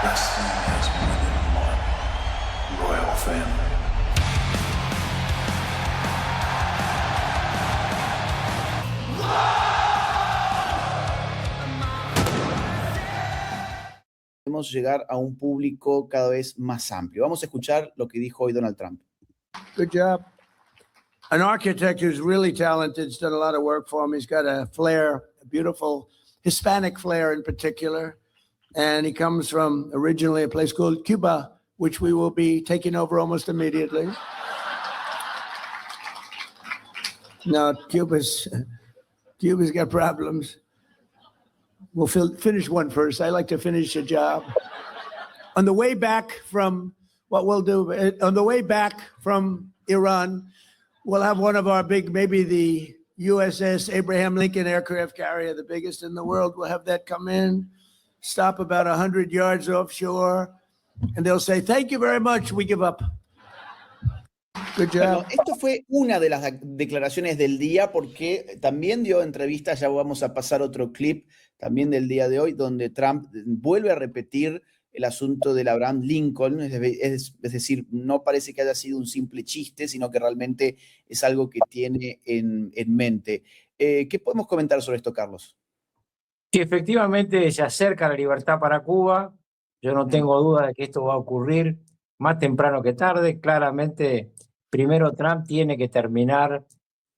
Wrestling has more than one royal family. Podemos llegar a un público cada vez más amplio. Vamos a escuchar lo que dijo hoy Donald Trump. Good job. An architect who's really talented. He's done a lot of work for me. He's got a flair, a beautiful Hispanic flair in particular. And he comes from originally a place called Cuba, which we will be taking over almost immediately. No, Cuba's got problems. We'll finish one first. I like to finish a job. On the way back from Iran, we'll have one of our big, maybe the USS Abraham Lincoln aircraft carrier, the biggest in the world. We'll have that come in, stop about 100 yards offshore, and they'll say, "Thank you very much, we give up." Good job. Bueno, esto fue una de las declaraciones del día, porque también dio entrevistas, ya vamos a pasar otro clip también del día de hoy, donde Trump vuelve a repetir el asunto del Abraham Lincoln, es decir, no parece que haya sido un simple chiste, sino que realmente es algo que tiene en mente. ¿Qué podemos comentar sobre esto, Carlos? Que efectivamente se acerca la libertad para Cuba. Yo no tengo duda de que esto va a ocurrir más temprano que tarde. Claramente, primero Trump tiene que terminar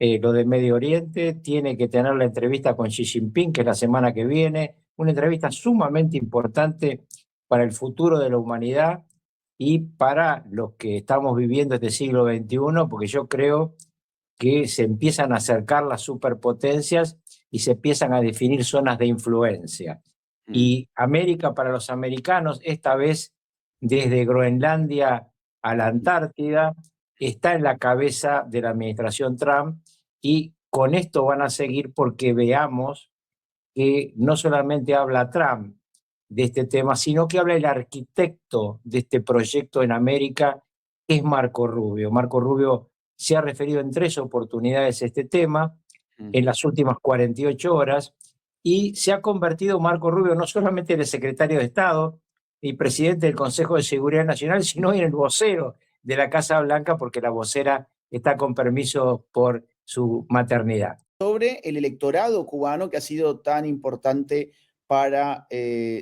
lo de Medio Oriente, tiene que tener la entrevista con Xi Jinping, que es la semana que viene, una entrevista sumamente importante para el futuro de la humanidad y para los que estamos viviendo este siglo XXI, porque yo creo que se empiezan a acercar las superpotencias y se empiezan a definir zonas de influencia. Y América para los americanos, esta vez desde Groenlandia a la Antártida, está en la cabeza de la administración Trump, y con esto van a seguir, porque veamos que no solamente habla Trump de este tema, sino que habla el arquitecto de este proyecto en América, que es Marco Rubio. Marco Rubio se ha referido en 3 oportunidades a este tema en las últimas 48 horas, y se ha convertido Marco Rubio no solamente en el secretario de Estado y presidente del Consejo de Seguridad Nacional, sino en el vocero de la Casa Blanca, porque la vocera está con permiso por su maternidad. Sobre el electorado cubano, que ha sido tan importante para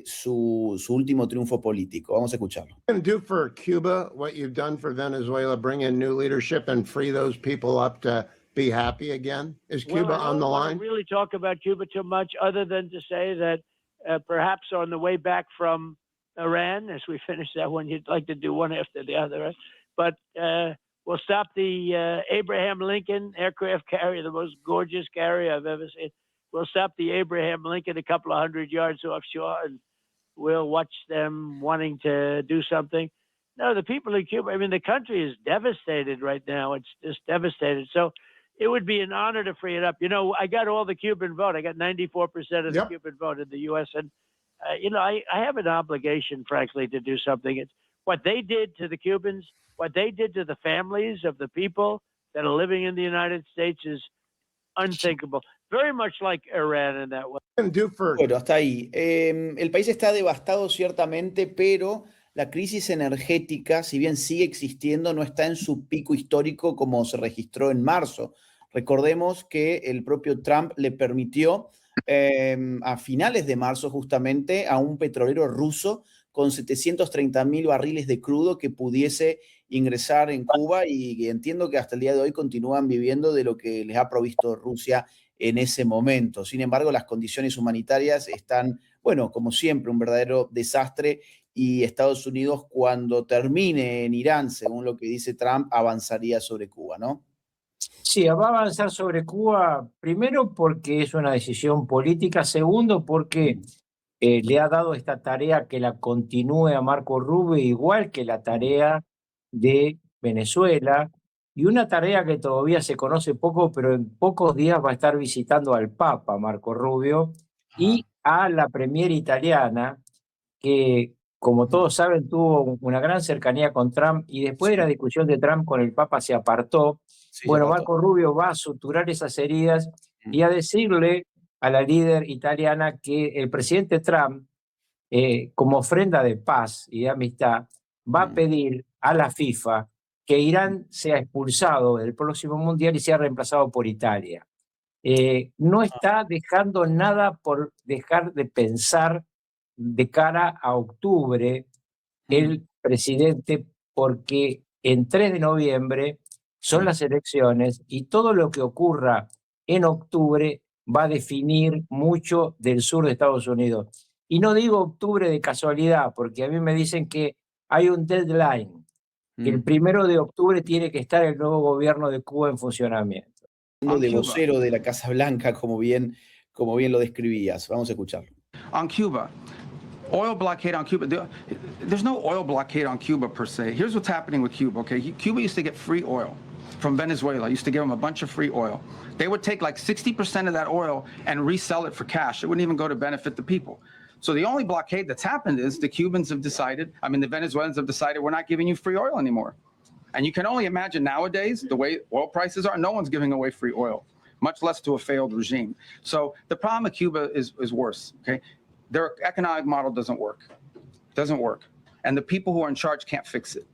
su último triunfo político. Vamos a escucharlo. Do for Cuba what you've done for Venezuela, bring in new leadership and free those people up to be happy again? Is Cuba on the line? I don't really talk about Cuba too much, other than to say that perhaps on the way back from Iran, as we finish that one, you'd like to do one after the other, right? But we'll stop the Abraham Lincoln aircraft carrier, the most gorgeous carrier I've ever seen. We'll stop the Abraham Lincoln a couple of 100 yards offshore, and we'll watch them wanting to do something. No, the people in Cuba, I mean, the country is devastated right now. It's just devastated. So it would be an honor to free it up. You know, I got all the Cuban vote. I got 94% of the Cuban vote in the U.S. And, you know, I have an obligation, frankly, to do something. It's what they did to the Cubans, what they did to the families of the people that are living in the United States is unthinkable. Very much like Iran in that way. Bueno, hasta ahí. El país está devastado ciertamente, pero la crisis energética, si bien sigue existiendo, no está en su pico histórico como se registró en marzo. Recordemos que el propio Trump le permitió a finales de marzo justamente a un petrolero ruso con 730.000 barriles de crudo que pudiese ingresar en Cuba, y entiendo que hasta el día de hoy continúan viviendo de lo que les ha provisto Rusia en ese momento. Sin embargo, las condiciones humanitarias están, bueno, como siempre, un verdadero desastre, y Estados Unidos, cuando termine en Irán, según lo que dice Trump, avanzaría sobre Cuba, ¿no? Sí, va a avanzar sobre Cuba, primero porque es una decisión política, segundo porque le ha dado esta tarea que la continúe a Marco Rubio, igual que la tarea de Venezuela, y una tarea que todavía se conoce poco, pero en pocos días va a estar visitando al Papa Marco Rubio y a la premier italiana, que, como todos saben, tuvo una gran cercanía con Trump, y después de la discusión de Trump con el Papa se apartó. Bueno, Marco Rubio va a suturar esas heridas y a decirle a la líder italiana que el presidente Trump como ofrenda de paz y de amistad, va a pedir a la FIFA que Irán sea expulsado del próximo Mundial y sea reemplazado por Italia. No está dejando nada por dejar de pensar de cara a octubre el presidente, porque en 3 de noviembre son las elecciones y todo lo que ocurra en octubre va a definir mucho del sur de Estados Unidos. Y no digo octubre de casualidad, porque a mí me dicen que hay un deadline, que el 1 de octubre tiene que estar el nuevo gobierno de Cuba en funcionamiento. De vocero de la Casa Blanca, como bien lo describías. Vamos a escucharlo. On Cuba, oil blockade on Cuba. There's no oil blockade on Cuba per se. Here's what's happening with Cuba, okay? Cuba used to get free oil from Venezuela. Used to give them a bunch of free oil. They would take like 60% of that oil and resell it for cash. It wouldn't even go to benefit the people. So the only blockade that's happened is the Cubans have decided, the Venezuelans have decided we're not giving you free oil anymore. And you can only imagine nowadays, the way oil prices are, no one's giving away free oil, much less to a failed regime. So the problem with Cuba is worse, okay? Their economic model doesn't work. And the people who are in charge can't fix it.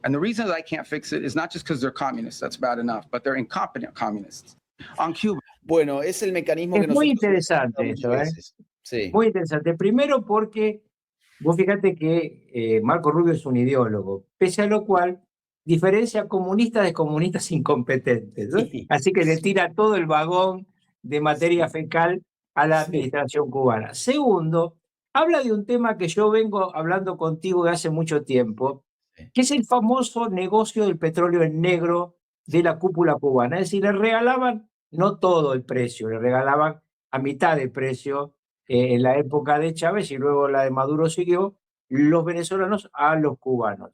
And the reason that I can't fix it is not just because they're communists, that's bad enough, but they're incompetent communists. On Cuba. Bueno, es el mecanismo que Es muy nosotros interesante muchas eso, veces. Sí. Muy interesante. Primero porque vos fíjate que Marco Rubio es un ideólogo, pese a lo cual diferencia comunistas de comunistas incompetentes, ¿no? Así que le tira todo el vagón de materia fecal a la administración cubana. Segundo, habla de un tema que yo vengo hablando contigo de hace mucho tiempo, que es el famoso negocio del petróleo en negro de la cúpula cubana. Es decir, le regalaban no todo el precio, le regalaban a mitad de precio en la época de Chávez y luego la de Maduro siguió, los venezolanos a los cubanos.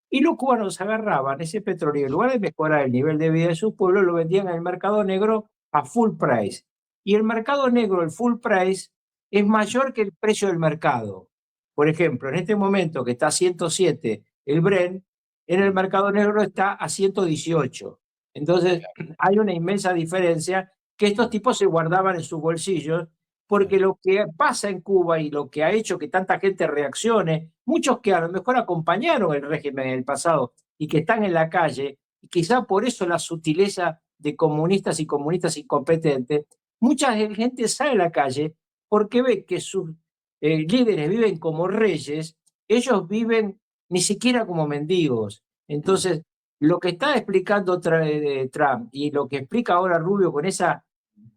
Y los cubanos agarraban ese petróleo y en lugar de mejorar el nivel de vida de sus pueblos, lo vendían en el mercado negro a full price. Y el mercado negro, el full price, es mayor que el precio del mercado. Por ejemplo, en este momento que está a 107 el Brent, en el mercado negro está a 118. Entonces, hay una inmensa diferencia que estos tipos se guardaban en sus bolsillos, porque lo que pasa en Cuba y lo que ha hecho que tanta gente reaccione, muchos que a lo mejor acompañaron el régimen en el pasado y que están en la calle, y quizá por eso la sutileza de comunistas y comunistas incompetentes, mucha gente sale a la calle porque ve que sus líderes viven como reyes, ellos viven ni siquiera como mendigos. Entonces, lo que está explicando Trump y lo que explica ahora Rubio con esa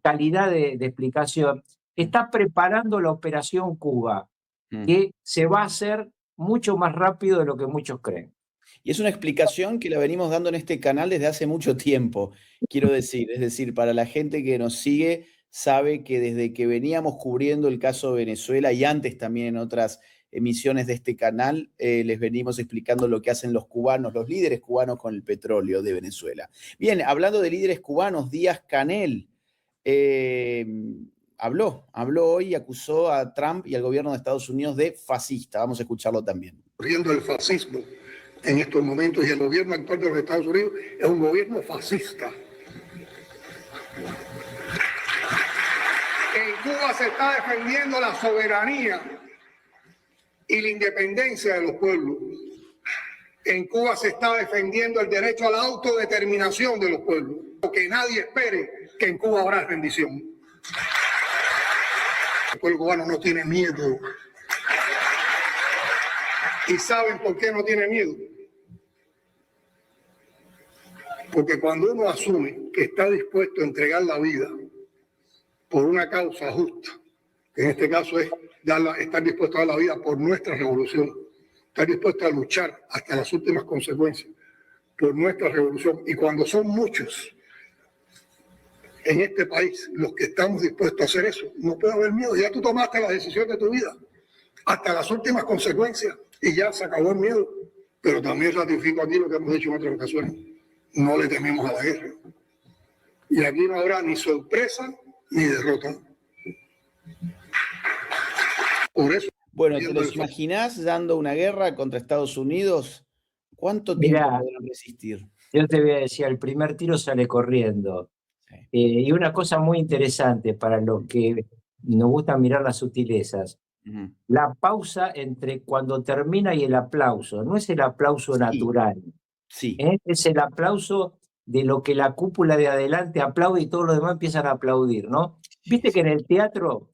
calidad de explicación, está preparando la operación Cuba, que se va a hacer mucho más rápido de lo que muchos creen. Y es una explicación que la venimos dando en este canal desde hace mucho tiempo, quiero decir. Es decir, para la gente que nos sigue, sabe que desde que veníamos cubriendo el caso de Venezuela y antes también en otras emisiones de este canal, les venimos explicando lo que hacen los cubanos, los líderes cubanos con el petróleo de Venezuela. Bien, hablando de líderes cubanos, Díaz-Canel habló hoy y acusó a Trump y al gobierno de Estados Unidos de fascista. Vamos a escucharlo también. Corriendo el fascismo en estos momentos y el gobierno actual de los Estados Unidos es un gobierno fascista. En Cuba se está defendiendo la soberanía y la independencia de los pueblos. En Cuba se está defendiendo el derecho a la autodeterminación de los pueblos. Que nadie espere que en Cuba habrá rendición. El pueblo cubano no tiene miedo. ¿Y saben por qué no tiene miedo? Porque cuando uno asume que está dispuesto a entregar la vida por una causa justa, que en este caso es estar dispuesto a dar la vida por nuestra revolución, estar dispuesto a luchar hasta las últimas consecuencias por nuestra revolución, y cuando son muchos en este país los que estamos dispuestos a hacer eso, no puede haber miedo. Ya tú tomaste la decisión de tu vida hasta las últimas consecuencias y ya se acabó el miedo. Pero también ratifico aquí lo que hemos dicho en otras ocasiones: no le tememos a la guerra, y aquí no habrá ni sorpresa ni derrota. Por eso, bueno, ¿te los imaginás dando una guerra contra Estados Unidos? ¿Cuánto tiempo podrán resistir? Yo te voy a decir, el primer tiro sale corriendo. Y una cosa muy interesante para los que nos gusta mirar las sutilezas. Ujú. la pausa entre cuando termina y el aplauso. No es el aplauso Sí, natural, sí. es el aplauso de lo que la cúpula de adelante aplaude y todos los demás empiezan a aplaudir, ¿no? Sí, Viste que sí. en el teatro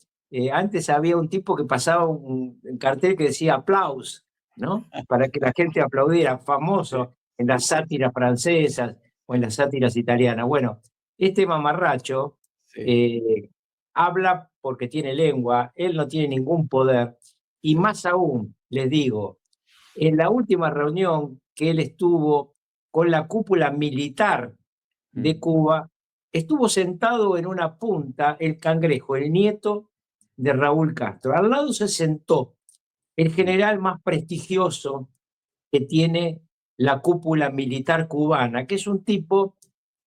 antes había un tipo que pasaba un cartel que decía aplaus, ¿no? Para que la gente aplaudiera, Sí, famoso en las sí, sátiras francesas o en las sátiras italianas. Bueno, este mamarracho sí, eh, habla porque tiene lengua, él no tiene ningún poder, y sí. más aún, les digo, en la última reunión que él estuvo con la cúpula militar de Mm, Cuba, estuvo sentado en una punta el Cangrejo, el nieto de Raúl Castro. Al lado se sentó el mm, general más prestigioso que tiene la cúpula militar cubana, que es un tipo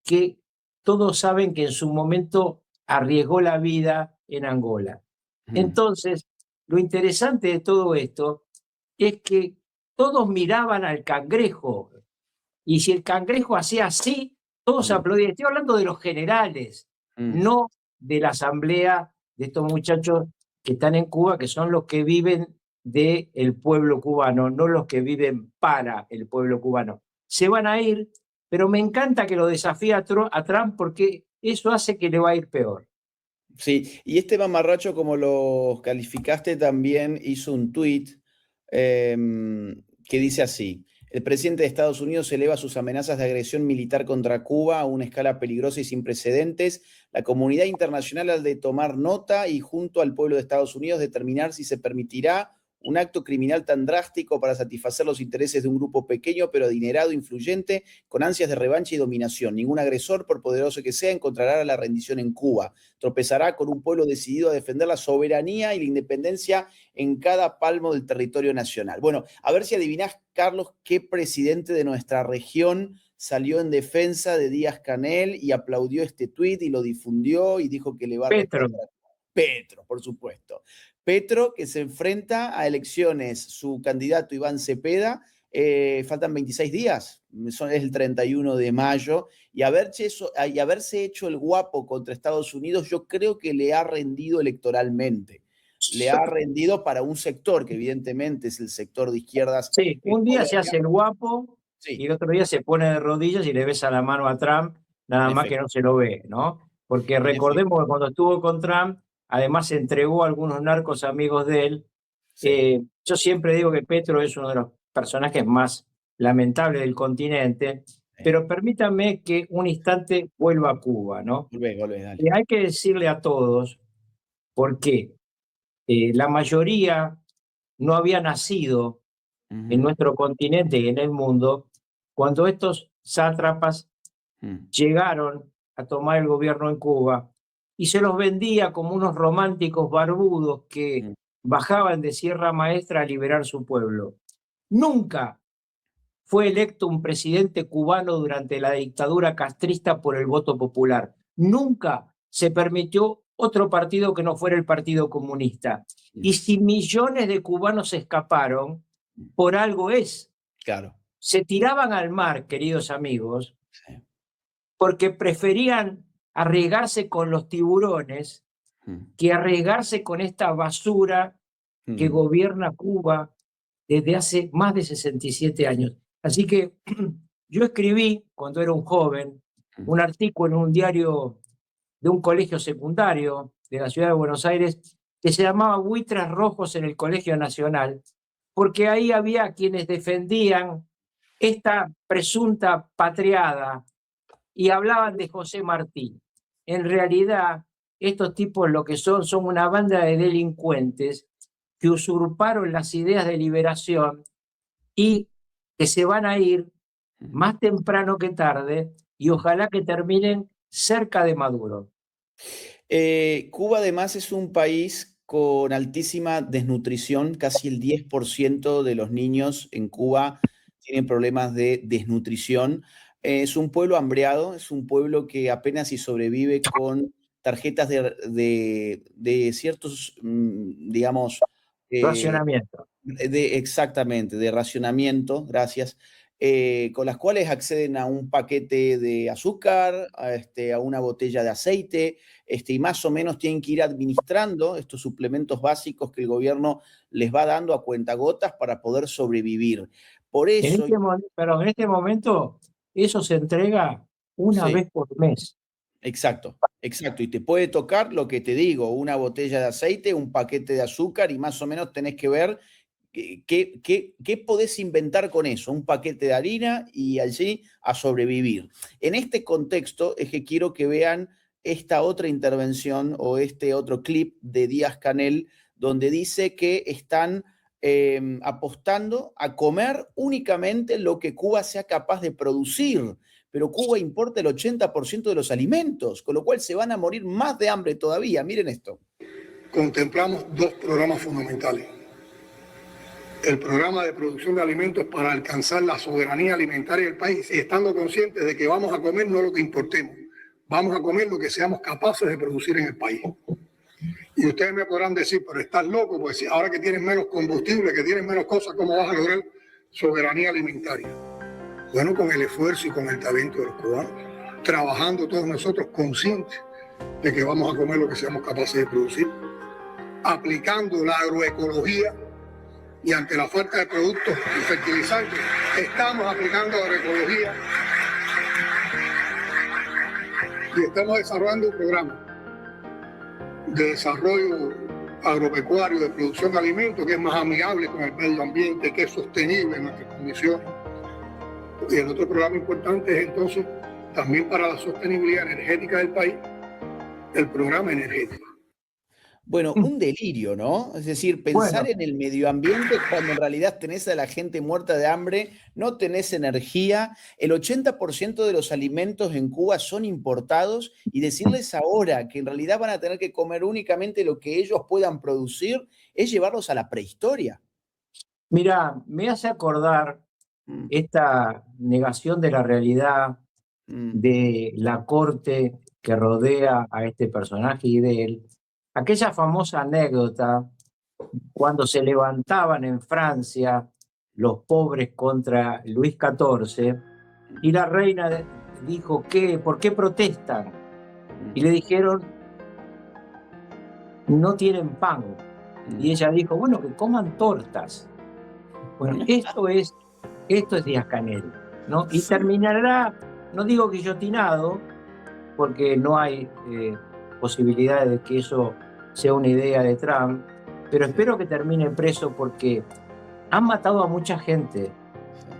que todos saben que en su momento arriesgó la vida en Angola. mm, Entonces, lo interesante de todo esto es que todos miraban al Cangrejo y si el Cangrejo hacía así, todos mm, aplaudían. Estoy hablando de los generales, mm. no de la asamblea de estos muchachos que están en Cuba, que son los que viven del pueblo cubano, no los que viven para el pueblo cubano. Se van a ir, pero me encanta que lo desafíe a Trump porque eso hace que le va a ir peor. Sí, y este mamarracho, como lo calificaste, también hizo un tuit que dice así: el presidente de Estados Unidos eleva sus amenazas de agresión militar contra Cuba a una escala peligrosa y sin precedentes. La comunidad internacional ha de tomar nota y junto al pueblo de Estados Unidos determinar si se permitirá un acto criminal tan drástico para satisfacer los intereses de un grupo pequeño pero adinerado, influyente, con ansias de revancha y dominación. Ningún agresor, por poderoso que sea, encontrará la rendición en Cuba. Tropezará con un pueblo decidido a defender la soberanía y la independencia en cada palmo del territorio nacional. Bueno, a ver si adivinás, Carlos, qué presidente de nuestra región salió en defensa de Díaz-Canel y aplaudió este tuit y lo difundió y dijo que le va a Petro, responder. Petro, por supuesto. Petro, que se enfrenta a elecciones, su candidato Iván Cepeda, faltan 26 días, es el 31 de mayo, y haberse hecho el guapo contra Estados Unidos, yo creo que le ha rendido electoralmente. Le ha rendido para un sector que evidentemente es el sector de izquierdas sí, en un día se Colombia. hace el guapo y Sí, el otro día se pone de rodillas y le besa la mano a Trump, en nada más que efecto, no se lo ve, ¿no? Porque en efecto. recordemos que cuando estuvo con Trump, además se entregó a algunos narcos amigos de él. Sí, Yo siempre digo que Petro es uno de los personajes más lamentables del continente, sí. pero permítanme que un instante vuelva a Cuba, ¿no? Volvé, dale. Y hay que decirle a todos por qué la mayoría no había nacido en Ujú, nuestro continente y en el mundo cuando estos sátrapas mm, llegaron a tomar el gobierno en Cuba y se los vendía como unos románticos barbudos que mm, bajaban de Sierra Maestra a liberar su pueblo. Nunca fue electo un presidente cubano durante la dictadura castrista por el voto popular. Nunca se permitió otro partido que no fuera el Partido Comunista. mm. Y si millones de cubanos escaparon, por algo es. Claro, Se tiraban al mar, queridos amigos, sí. porque preferían arriesgarse con los tiburones Mm, que arriesgarse con esta basura que mm, gobierna Cuba desde hace más de 67 años. Así que yo escribí, cuando era un joven, mm. un artículo en un diario de un colegio secundario de la ciudad de Buenos Aires que se llamaba Buitres Rojos en el Colegio Nacional, porque ahí había quienes defendían esta presunta patriada y hablaban de José Martí. En realidad, estos tipos lo que son una banda de delincuentes que usurparon las ideas de liberación y que se van a ir más temprano que tarde y ojalá que terminen cerca de Maduro. Cuba además es un país con altísima desnutrición, casi el 10% de los niños en Cuba tienen problemas de desnutrición. Es un pueblo hambreado, es un pueblo que apenas si sobrevive con tarjetas de ciertos, digamos, eh, Racionamiento. exactamente, de racionamiento, gracias. con las cuales acceden a un paquete de azúcar, a una botella de aceite, y más o menos tienen que ir administrando estos suplementos básicos que el gobierno les va dando a cuentagotas para poder sobrevivir. Por eso... Pero en este momento eso se entrega una Sí. vez por mes. Exacto, exacto. Y te puede tocar lo que te digo, una botella de aceite, un paquete de azúcar y más o menos tenés que ver qué podés inventar con eso, un paquete de harina y allí a sobrevivir. En este contexto es que quiero que vean esta otra intervención o este otro clip de Díaz-Canel donde dice que están apostando a comer únicamente lo que Cuba sea capaz de producir. Pero Cuba importa el 80% de los alimentos, con lo cual se van a morir más de hambre todavía. Miren esto. Contemplamos dos programas fundamentales. El programa de producción de alimentos para alcanzar la soberanía alimentaria del país, estando conscientes de que vamos a comer no lo que importemos, vamos a comer lo que seamos capaces de producir en el país. Y ustedes me podrán decir, pero estás loco, pues ahora que tienes menos combustible, que tienes menos cosas, ¿cómo vas a lograr soberanía alimentaria? Bueno, con el esfuerzo y con el talento de los cubanos, trabajando todos nosotros conscientes de que vamos a comer lo que seamos capaces de producir, aplicando la agroecología y ante la falta de productos y fertilizantes, estamos aplicando agroecología y estamos desarrollando un programa de desarrollo agropecuario, de producción de alimentos que es más amigable con el medio ambiente, que es sostenible en nuestras condiciones. Y el otro programa importante es entonces también para la sostenibilidad energética del país, el programa energético. Bueno, un delirio, ¿no? Es decir, pensar en el medio ambiente cuando en realidad tenés a la gente muerta de hambre, no tenés energía, el 80% de los alimentos en Cuba son importados y decirles ahora que en realidad van a tener que comer únicamente lo que ellos puedan producir es llevarlos a la prehistoria. Mira, me hace acordar esta negación de la realidad de la corte que rodea a este personaje y de él. Aquella famosa anécdota cuando se levantaban en Francia los pobres contra Luis XIV y la reina dijo, ¿por qué protestan? Y le dijeron, no tienen pan. Y ella dijo, bueno, que coman tortas. Bueno, esto es Díaz-Canel, ¿no? Y terminará, no digo guillotinado, porque no hay posibilidades de que eso sea una idea de Trump, pero espero que termine preso porque han matado a mucha gente,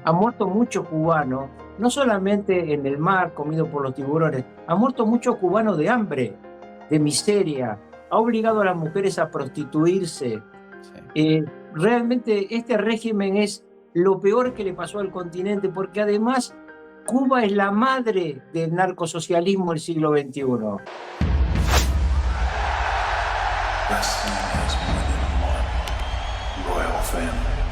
han muerto muchos cubanos, no solamente en el mar comido por los tiburones, han muerto muchos cubanos de hambre, de miseria, ha obligado a las mujeres a prostituirse. Realmente este régimen es lo peor que le pasó al continente, porque además Cuba es la madre del narcosocialismo del siglo XXI. Wrestling has more than one royal family.